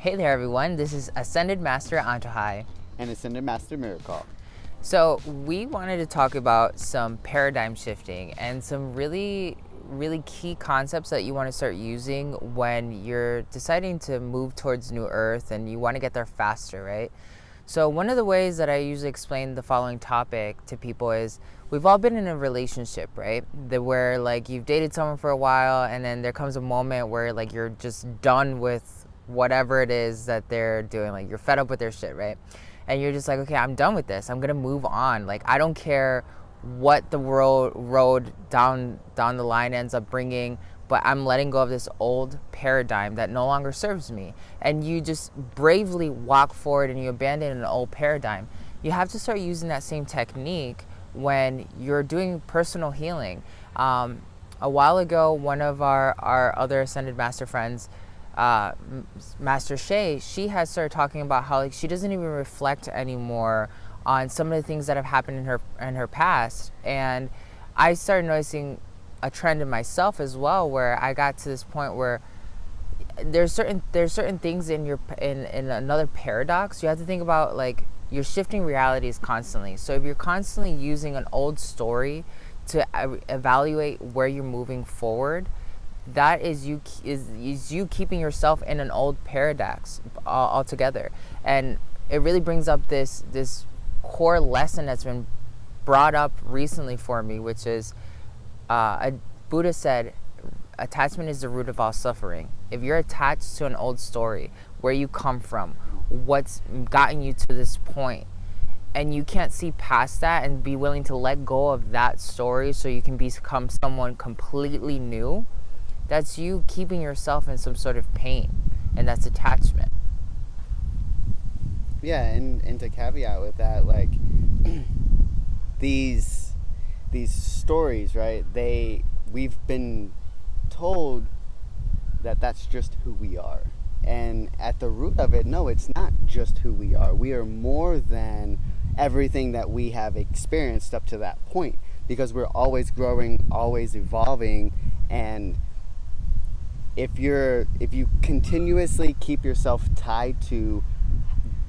Hey there everyone, this is Ascended Master Antojai. And Ascended Master MirrorKall. So we wanted to talk about some paradigm shifting and some really key concepts that you want to start using when you're deciding to move towards New Earth and you want to get there faster, right? So one of the ways that I usually explain the following topic to people is we've all been in a relationship, right? Where like you've dated someone for a while and then there comes a moment where like you're just done with whatever it is that they're doing. Like you're fed up with their shit, right? And you're just like, okay, I'm done with this. I'm gonna move on. Like I don't care what the road down the line ends up bringing, but I'm letting go of this old paradigm that no longer serves me. And you just bravely walk forward and you abandon an old paradigm. You have to start using that same technique when you're doing personal healing. A while ago, one of our other Ascended Master friends, Master Shay, she has started talking about how like she doesn't even reflect anymore on some of the things that have happened in her past. And I started noticing a trend in myself as well, where I got to this point where there's certain things in another paradox. You have to think about like you're shifting realities constantly. So if you're constantly using an old story to evaluate where you're moving forward, that is you keeping yourself in an old paradox altogether. And it really brings up this core lesson that's been brought up recently for me, which is Buddha said, attachment is the root of all suffering. If you're attached to an old story, where you come from, what's gotten you to this point, and you can't see past that and be willing to let go of that story so you can become someone completely new, that's you keeping yourself in some sort of pain, and that's attachment. Yeah, and to caveat with that, like these stories, right? We've been told that that's just who we are. And at the root of it, no, it's not just who we are. We are more than everything that we have experienced up to that point, because we're always growing, always evolving. And if you continuously keep yourself tied to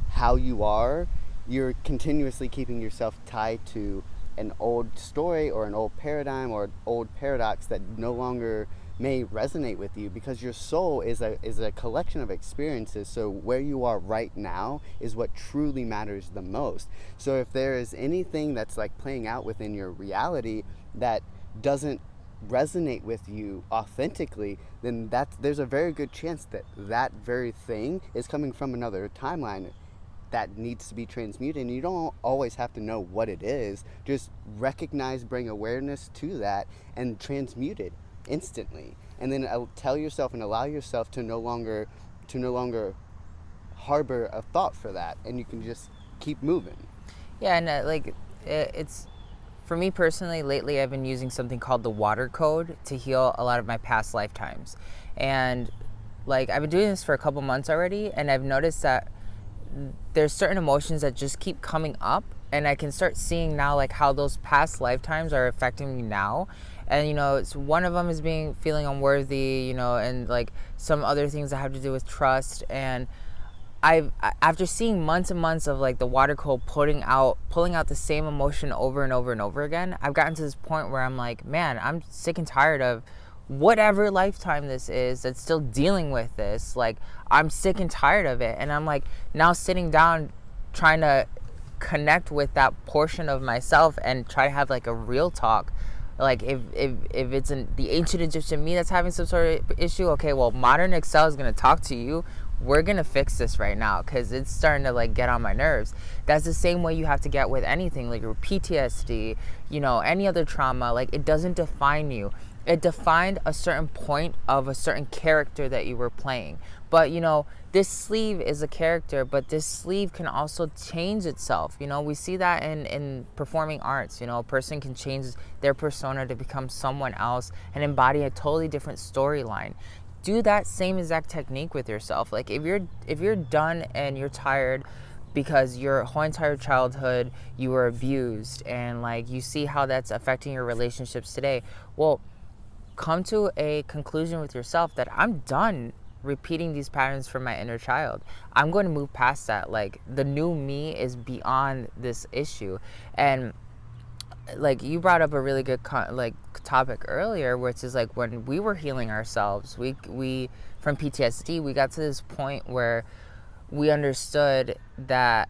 how you are, you're continuously keeping yourself tied to an old story or an old paradigm or an old paradox that no longer may resonate with you, because your soul is a collection of experiences. So where you are right now is what truly matters the most. So if there is anything that's like playing out within your reality that doesn't resonate with you authentically, then there's a very good chance that very thing is coming from another timeline that needs to be transmuted. And you don't always have to know what it is. Just recognize, bring awareness to that, and transmute it instantly. And then tell yourself and allow yourself to no longer harbor a thought for that, and you can just keep moving. Yeah, and it's, for me personally, lately I've been using something called the water code to heal a lot of my past lifetimes. And like I've been doing this for a couple months already, and I've noticed that there's certain emotions that just keep coming up, and I can start seeing now like how those past lifetimes are affecting me now. And it's one of them is feeling unworthy, and like some other things that have to do with trust. And after seeing months and months of like the water code pulling out the same emotion over and over and over again, I've gotten to this point where I'm like, man, I'm sick and tired of whatever lifetime this is that's still dealing with this. Like I'm sick and tired of it. And I'm like now sitting down trying to connect with that portion of myself and try to have like a real talk. Like if it's the ancient Egyptian me that's having some sort of issue, okay, well, modern Axel is going to talk to you. We're going to fix this right now, because it's starting to like get on my nerves. That's the same way you have to get with anything, like your PTSD, any other trauma. Like it doesn't define you. It defined a certain point of a certain character that you were playing. But this sleeve is a character, but this sleeve can also change itself. We see that in performing arts. A person can change their persona to become someone else and embody a totally different storyline. Do that same exact technique with yourself. Like if you're done and you're tired because your whole entire childhood you were abused, and like you see how that's affecting your relationships today, well, come to a conclusion with yourself that I'm done repeating these patterns from my inner child. I'm going to move past that. Like, the new me is beyond this issue. And like, you brought up a really good topic earlier, which is like, when we were healing ourselves, we from PTSD, we got to this point where we understood that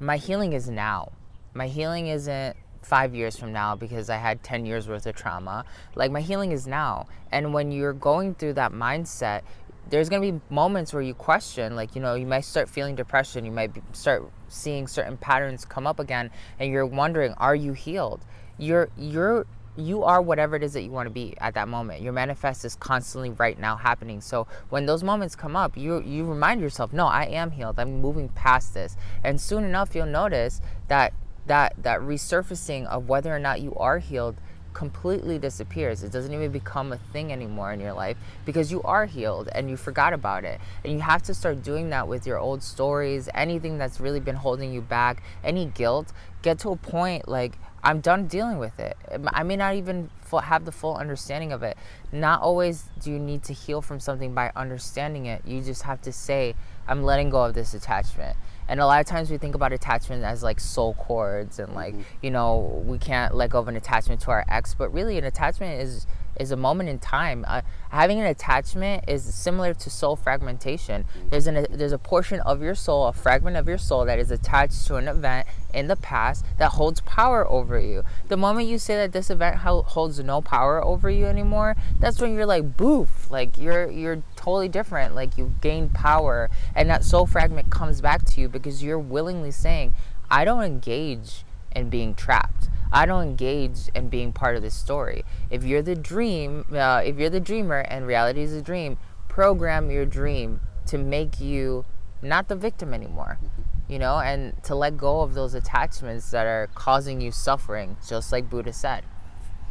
my healing is now. My healing isn't 5 years from now because I had 10 years worth of trauma. Like, my healing is now. And when you're going through that mindset, there's going to be moments where you question, like, you know, you might start feeling depression. You might start seeing certain patterns come up again, and you're wondering, are you healed? You are whatever it is that you want to be at that moment. Your manifest is constantly right now happening. So when those moments come up, you remind yourself, no, I am healed. I'm moving past this. And soon enough, you'll notice that resurfacing of whether or not you are healed completely disappears. It doesn't even become a thing anymore in your life because you are healed and you forgot about it. And you have to start doing that with your old stories, anything that's really been holding you back, any guilt. Get to a point like, I'm done dealing with it. I may not even have the full understanding of it. Not always do you need to heal from something by understanding it. You just have to say, I'm letting go of this attachment. And a lot of times we think about attachment as like soul cords and like, you know, we can't let go of an attachment to our ex, but really an attachment is a moment in time. Having an attachment is similar to soul fragmentation. There's a portion of your soul, a fragment of your soul that is attached to an event in the past that holds power over you. The moment you say that this event holds no power over you anymore, that's when you're like, boof, like you're totally different. Like, you've gained power, and that soul fragment comes back to you because you're willingly saying, I don't engage in being trapped. I don't engage in being part of this story. If you're the dreamer and reality is a dream, program your dream to make you not the victim anymore, you know, and to let go of those attachments that are causing you suffering, just like Buddha said.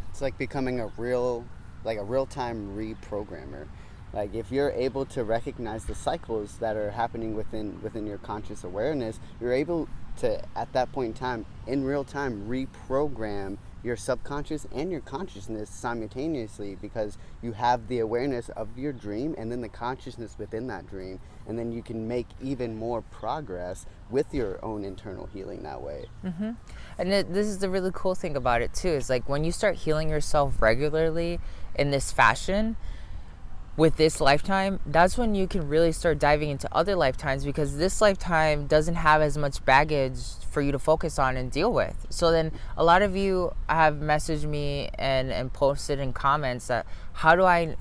It's like becoming a real-time reprogrammer. Like, if you're able to recognize the cycles that are happening within your conscious awareness, you're able to, at that point in time, in real time, reprogram your subconscious and your consciousness simultaneously, because you have the awareness of your dream and then the consciousness within that dream, and then you can make even more progress with your own internal healing that way. Mm-hmm. And this is the really cool thing about it too, is like, when you start healing yourself regularly in this fashion, with this lifetime, that's when you can really start diving into other lifetimes, because this lifetime doesn't have as much baggage for you to focus on and deal with. So then a lot of you have messaged me and posted in comments that, how do I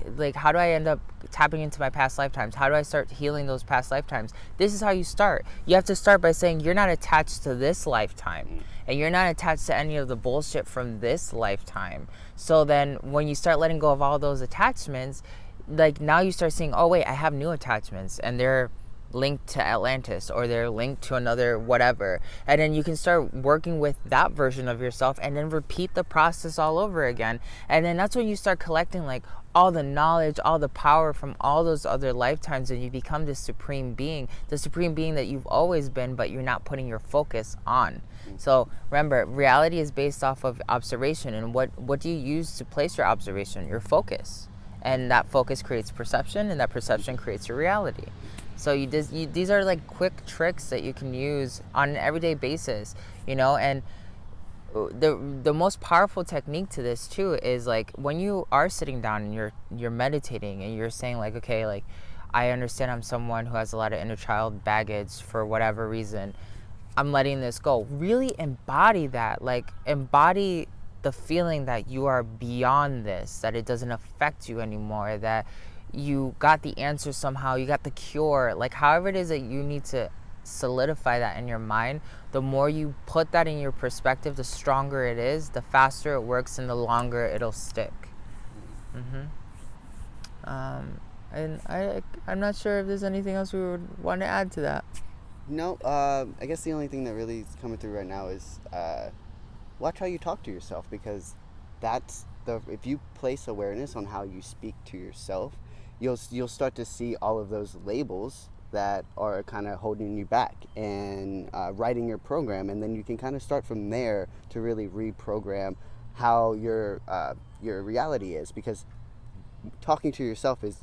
end up tapping into my past lifetimes? How do I start healing those past lifetimes? This is how you start. You have to start by saying, you're not attached to this lifetime, and you're not attached to any of the bullshit from this lifetime. So then when you start letting go of all those attachments, like, now you start seeing, oh wait, I have new attachments, and they're linked to Atlantis, or they're linked to another whatever, and then you can start working with that version of yourself and then repeat the process all over again. And then that's when you start collecting like all the knowledge, all the power from all those other lifetimes, and you become the supreme being that you've always been, but you're not putting your focus on. So remember, reality is based off of observation, and what do you use to place your observation? Your focus. And that focus creates perception, and that perception creates your reality. So these are like quick tricks that you can use on an everyday basis, you know. And the most powerful technique to this too is like, when you are sitting down and you're meditating and you're saying like, okay, like, I understand I'm someone who has a lot of inner child baggage for whatever reason. I'm letting this go. Really embody that. Like, embody the feeling that you are beyond this, that it doesn't affect you anymore, that you got the answer somehow, you got the cure. Like, however it is that you need to solidify that in your mind, the more you put that in your perspective, the stronger it is, the faster it works, and the longer it'll stick. And I'm not sure if there's anything else we would want to add to that. No, I guess the only thing that really is coming through right now is watch how you talk to yourself, because if you place awareness on how you speak to yourself, you'll start to see all of those labels that are kind of holding you back, and writing your program, and then you can kind of start from there to really reprogram how your reality is, because talking to yourself is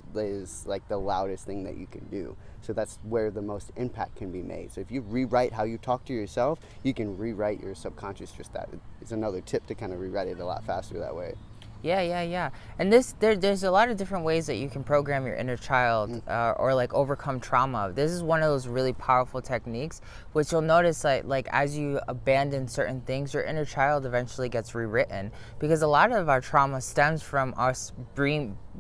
like the loudest thing that you can do. So that's where the most impact can be made. So if you rewrite how you talk to yourself, you can rewrite your subconscious. Just that is another tip to kind of rewrite it a lot faster that way. Yeah. And there's a lot of different ways that you can program your inner child, or like overcome trauma. This is one of those really powerful techniques, which you'll notice like as you abandon certain things, your inner child eventually gets rewritten, because a lot of our trauma stems from us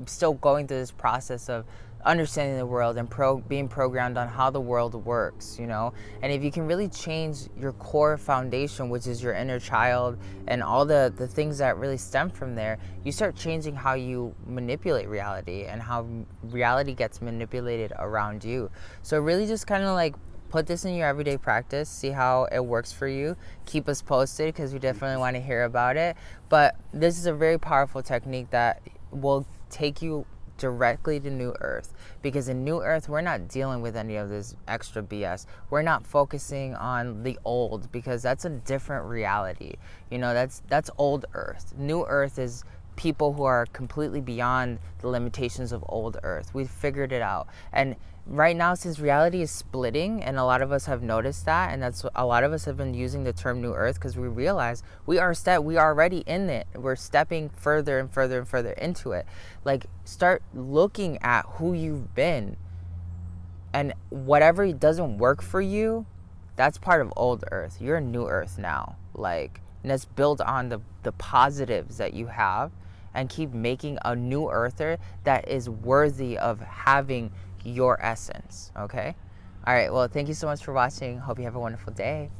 still going through this process of understanding the world and being programmed on how the world works, you know. And if you can really change your core foundation, which is your inner child and all the things that really stem from there, you start changing how you manipulate reality and how reality gets manipulated around you. So really just kind of like put this in your everyday practice, see how it works for you. Keep us posted, because we definitely want to hear about it. But this is a very powerful technique that will take you directly to New Earth, because in New Earth we're not dealing with any of this extra BS. We're not focusing on the old, because that's a different reality. You know, that's old Earth. New Earth is people who are completely beyond the limitations of old Earth. We've figured it out. And right now, since reality is splitting, and a lot of us have noticed that, and that's a lot of us have been using the term New Earth, because we realize we are already in it. We're stepping further and further and further into it. Like, start looking at who you've been, and whatever doesn't work for you, that's part of old Earth. You're New Earth now. Like, and let's build on the positives that you have, and keep making a new earther that is worthy of having your essence. Okay? All right, well, thank you so much for watching. Hope you have a wonderful day.